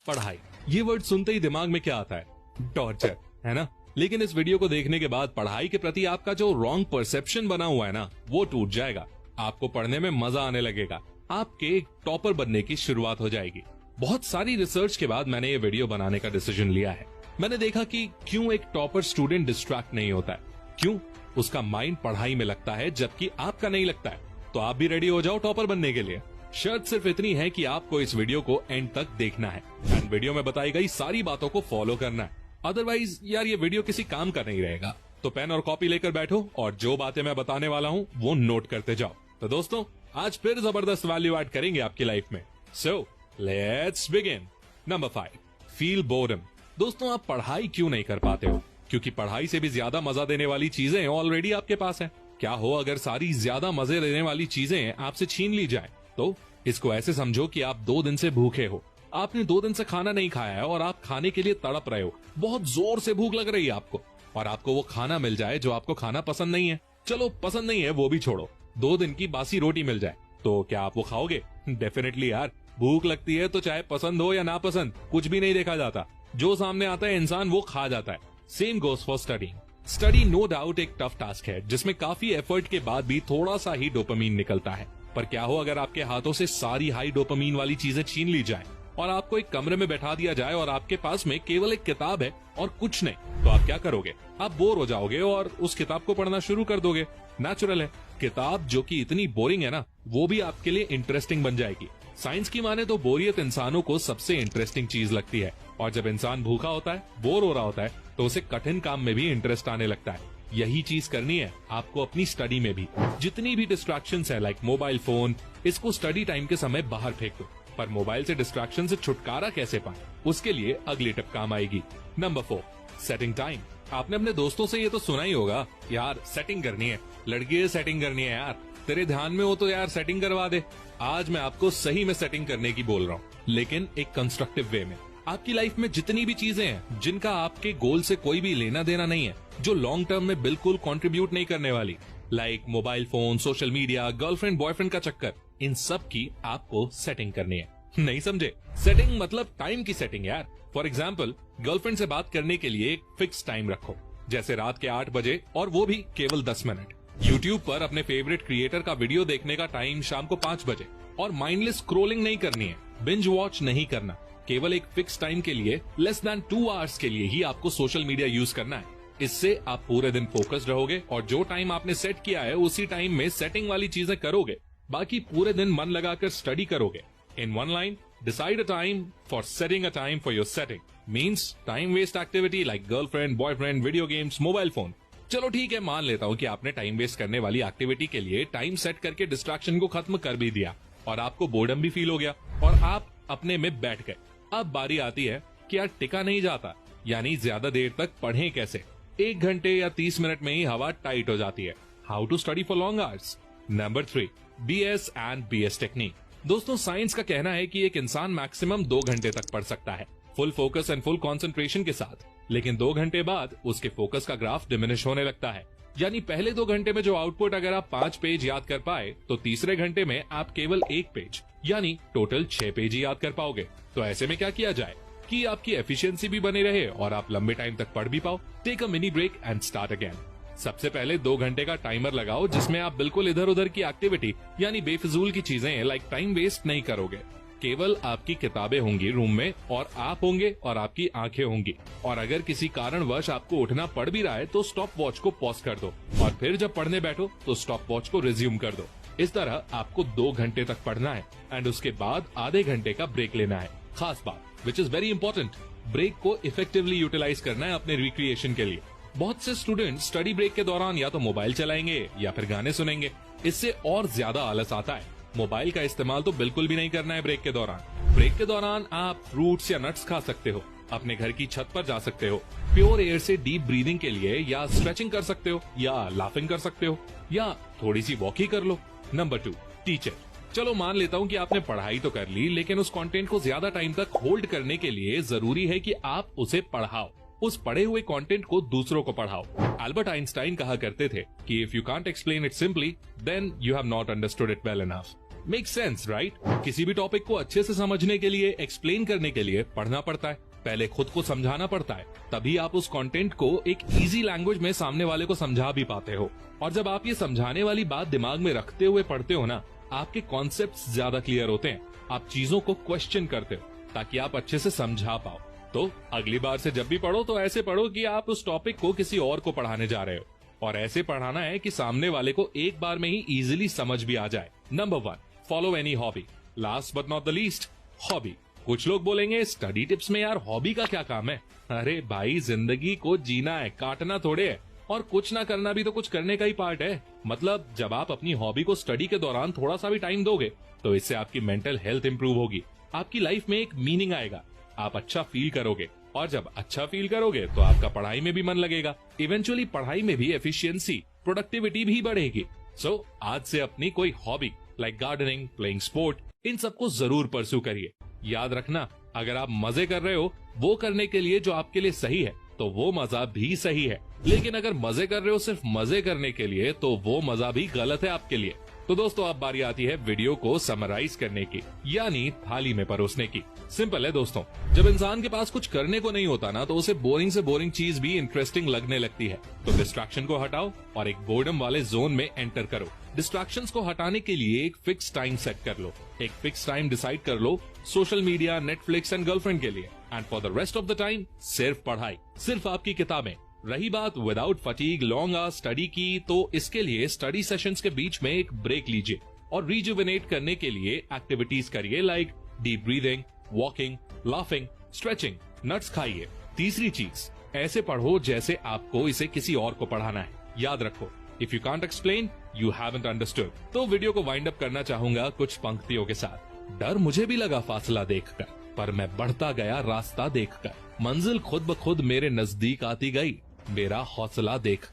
पढ़ाई, ये वर्ड सुनते ही दिमाग में क्या आता है? टॉर्चर, है ना? लेकिन इस वीडियो को देखने के बाद पढ़ाई के प्रति आपका जो रॉन्ग परसेप्शन बना हुआ है ना, वो टूट जाएगा। आपको पढ़ने में मजा आने लगेगा, आपके एक टॉपर बनने की शुरुआत हो जाएगी। बहुत सारी रिसर्च के बाद मैंने ये वीडियो बनाने का डिसीजन लिया है। मैंने देखा कि क्यों एक टॉपर स्टूडेंट डिस्ट्रैक्ट नहीं होता है, क्यों उसका माइंड पढ़ाई में लगता है जबकि आपका नहीं लगता है। तो आप भी रेडी हो जाओ टॉपर बनने के लिए। शर्त सिर्फ इतनी है कि आपको इस वीडियो को एंड तक देखना है एंड वीडियो में बताई गई सारी बातों को फॉलो करना है। अदरवाइज यार ये वीडियो किसी काम का नहीं रहेगा। तो पेन और कॉपी लेकर बैठो और जो बातें मैं बताने वाला हूँ वो नोट करते जाओ। तो दोस्तों आज फिर जबरदस्त वैल्यू ऐड करेंगे आपकी लाइफ में। So let's begin. Number 5, feel boredom. दोस्तों आप पढ़ाई क्यों नहीं कर पाते हो? क्योंकि पढ़ाई से भी ज्यादा मजा देने वाली चीजें ऑलरेडी आपके पास है। क्या हो अगर सारी ज्यादा मजे देने वाली चीजें आपसे छीन ली जाए? तो इसको ऐसे समझो कि आप 2 दिन से भूखे हो, आपने 2 दिन से खाना नहीं खाया है और आप खाने के लिए तड़प रहे हो, बहुत जोर से भूख लग रही है आपको, और आपको वो खाना मिल जाए जो आपको खाना पसंद नहीं है। चलो पसंद नहीं है वो भी छोड़ो, 2 दिन की बासी रोटी मिल जाए तो क्या आप वो खाओगे? डेफिनेटली यार, भूख लगती है तो चाहे पसंद हो या ना पसंद, कुछ भी नहीं देखा जाता, जो सामने आता है इंसान वो खा जाता है। Same goes for study. Study no doubt एक टफ टास्क है जिसमें काफी एफर्ट के बाद भी थोड़ा सा ही डोपामीन निकलता है। पर क्या हो अगर आपके हाथों से सारी हाई डोपामीन वाली चीजें छीन ली जाए और आपको एक कमरे में बैठा दिया जाए और आपके पास में केवल एक किताब है और कुछ नहीं, तो आप क्या करोगे? आप बोर हो जाओगे और उस किताब को पढ़ना शुरू कर दोगे। नेचुरल है, किताब जो कि इतनी बोरिंग है ना, वो भी आपके लिए इंटरेस्टिंग बन जाएगी। साइंस की माने तो बोरियत इंसानों को सबसे इंटरेस्टिंग चीज लगती है, और जब इंसान भूखा होता है, बोर हो रहा होता है, तो उसे कठिन काम में भी इंटरेस्ट आने लगता है। यही चीज करनी है आपको अपनी स्टडी में भी। जितनी भी डिस्ट्रैक्शंस है लाइक मोबाइल फोन, इसको स्टडी टाइम के समय बाहर फेंक दो। पर मोबाइल से डिस्ट्रैक्शन से छुटकारा कैसे पाए, उसके लिए अगली टिप काम आएगी। Number 4, setting time. आपने अपने दोस्तों से ये तो सुना ही होगा, यार सेटिंग करनी है, लड़की से सेटिंग करनी है यार, तेरे ध्यान में हो तो यार सेटिंग करवा दे। आज मैं आपको सही में सेटिंग करने की बोल रहा हूँ, लेकिन एक कंस्ट्रक्टिव वे में। आपकी लाइफ में जितनी भी चीजें हैं जिनका आपके गोल से कोई भी लेना देना नहीं है, जो लॉन्ग टर्म में बिल्कुल कंट्रीब्यूट नहीं करने वाली, like mobile phone, social media, girlfriend boyfriend का चक्कर, इन सब की आपको सेटिंग करनी है। नहीं समझे? सेटिंग मतलब टाइम की सेटिंग यार। फॉर एग्जाम्पल, गर्लफ्रेंड से बात करने के लिए एक फिक्स टाइम रखो, जैसे रात के 8 बजे, और वो भी केवल 10 मिनट। यूट्यूब पर अपने फेवरेट क्रिएटर का वीडियो देखने का टाइम शाम को 5 बजे, और माइंडलेस स्क्रोलिंग नहीं करनी है, बिंज वॉच नहीं करना। केवल एक फिक्स टाइम के लिए, लेस देन 2 आवर्स के लिए ही आपको सोशल मीडिया यूज करना है। इससे आप पूरे दिन फोकस्ड रहोगे और जो टाइम आपने सेट किया है उसी टाइम में सेटिंग वाली चीजें करोगे। बाकी पूरे दिन मन लगाकर स्टडी करोगे। In one line, decide a time for setting a time for your setting. Means time waste activity like girlfriend, boyfriend, video games, mobile phone. चलो ठीक है, मान लेता हूँ कि आपने टाइम वेस्ट करने वाली एक्टिविटी के लिए टाइम सेट करके डिस्ट्रैक्शन को खत्म कर भी दिया और आपको बोर्डम भी फील हो गया और आप अपने में बैठ गए। अब बारी आती है कि यार टिका नहीं जाता, यानी ज्यादा देर तक पढ़ें कैसे? 1 घंटे या 30 मिनट में ही हवा टाइट हो जाती है। How to study for long hours. Number 3, BS and BS technique. दोस्तों साइंस का कहना है कि एक इंसान मैक्सिमम 2 घंटे तक पढ़ सकता है, full focus and full concentration के साथ। लेकिन 2 घंटे बाद उसके फोकस का ग्राफ डिमिनिश होने लगता है। यानी पहले 2 घंटे में जो आउटपुट अगर आप 5 पेज याद कर पाए, तो तीसरे घंटे में आप केवल 1 पेज यानी टोटल 6 पेज ही याद कर पाओगे। तो ऐसे में क्या किया जाए कि आपकी एफिशिएंसी भी बनी रहे और आप लंबे टाइम तक पढ़ भी पाओ? Take a mini break and start again. सबसे पहले 2 घंटे का टाइमर लगाओ जिसमें आप बिल्कुल इधर उधर की एक्टिविटी यानी बेफिजूल की चीजें लाइक टाइम वेस्ट नहीं करोगे। केवल आपकी किताबें होंगी रूम में और आप होंगे और आपकी आंखें होंगी। और अगर किसी कारणवश आपको उठना पड़ भी रहा है तो स्टॉप वॉच को पॉज कर दो और फिर जब पढ़ने बैठो तो स्टॉप वॉच को रिज्यूम कर दो। इस तरह आपको 2 घंटे तक पढ़ना है एंड उसके बाद आधे घंटे का ब्रेक लेना है। खास बात which is very important, break को इफेक्टिवली यूटिलाइज करना है अपने रिक्रिएशन के लिए। बहुत से स्टूडेंट स्टडी ब्रेक के दौरान या तो मोबाइल चलाएंगे या फिर गाने सुनेंगे। इससे और ज्यादा आलस आता है। मोबाइल का इस्तेमाल तो बिल्कुल भी नहीं करना है ब्रेक के दौरान। ब्रेक के दौरान आप फ्रूट्स या नट्स खा सकते हो, अपने घर की छत पर जा सकते हो, प्योर एयर से डीप ब्रीदिंग के लिए या स्ट्रेचिंग कर सकते हो या लाफिंग कर सकते हो या थोड़ी सी वॉक ही कर लो। Number 2, teacher. चलो मान लेता हूँ कि आपने पढ़ाई तो कर ली, लेकिन उस कंटेंट को ज्यादा टाइम तक होल्ड करने के लिए जरूरी है कि आप उसे पढ़ाओ। उस पढ़े हुए कंटेंट को दूसरों को पढ़ाओ। अल्बर्ट आइंस्टाइन कहा करते थे कि if you can't explain it simply then you have not understood it well enough. Make sense right? किसी भी टॉपिक को अच्छे से समझने के लिए, एक्सप्लेन करने के लिए पढ़ना पड़ता है, पहले खुद को समझाना पड़ता है, तभी आप उस कंटेंट को एक इजी लैंग्वेज में सामने वाले को समझा भी पाते हो। और जब आप ये समझाने वाली बात दिमाग में रखते हुए पढ़ते हो ना, आपके कॉन्सेप्ट्स ज्यादा क्लियर होते हैं, आप चीजों को क्वेश्चन करते हो ताकि आप अच्छे से समझा पाओ। तो अगली बार से जब भी पढ़ो तो ऐसे पढ़ो कि आप उस टॉपिक को किसी और को पढ़ाने जा रहे हो, और ऐसे पढ़ाना है कि सामने वाले को एक बार में ही इजीली समझ भी आ जाए। Number 1, follow any hobby. Last but not the least, hobby. कुछ लोग बोलेंगे स्टडी टिप्स में यार हॉबी का क्या काम है? अरे भाई, जिंदगी को जीना है, काटना थोड़े है, और कुछ ना करना भी तो कुछ करने का ही पार्ट है। मतलब जब आप अपनी हॉबी को स्टडी के दौरान थोड़ा सा भी टाइम दोगे तो इससे आपकी मेंटल हेल्थ इंप्रूव होगी, आपकी लाइफ में एक मीनिंग आएगा, आप अच्छा फील करोगे, और जब अच्छा फील करोगे तो आपका पढ़ाई में भी मन लगेगा, इवेंचुअली पढ़ाई में भी एफिशिएंसी, प्रोडक्टिविटी भी बढ़ेगी। सो आज से अपनी कोई hobby like gardening, playing sport, इन सबको जरूर परस्यू करिए। याद रखना, अगर आप मजे कर रहे हो वो करने के लिए जो आपके लिए सही है तो वो मजा भी सही है, लेकिन अगर मजे कर रहे हो सिर्फ मजे करने के लिए तो वो मजा भी गलत है आपके लिए। तो दोस्तों, अब बारी आती है वीडियो को समराइज करने की, यानी थाली में परोसने की। सिंपल है दोस्तों, जब इंसान के पास कुछ करने को नहीं होता ना तो उसे बोरिंग से बोरिंग चीज भी इंटरेस्टिंग लगने लगती है। तो डिस्ट्रैक्शन को हटाओ और एक बोर्डम वाले जोन में एंटर करो। डिस्ट्रैक्शंस को हटाने के लिए एक फिक्स टाइम सेट कर लो, एक फिक्स टाइम डिसाइड कर लो social media, Netflix and girlfriend के लिए, and for the rest of the time सिर्फ पढ़ाई, सिर्फ आपकी किताबें। रही बात without fatigue long hours study की, तो इसके लिए स्टडी सेशंस के बीच में एक ब्रेक लीजिए और रिजुविनेट करने के लिए एक्टिविटीज करिए like deep breathing, walking, laughing, stretching, nuts खाइए। तीसरी चीज, ऐसे पढ़ो जैसे आपको इसे किसी और को पढ़ाना है। याद रखो, if you can't explain you haven't understood. तो वीडियो को वाइंड अप करना चाहूंगा कुछ पंक्तियों के साथ। डर मुझे भी लगा फासला देखकर, पर मैं बढ़ता गया रास्ता देखकर। मंजिल खुद ब खुद मेरे नजदीक आती गई, मेरा हौसला देख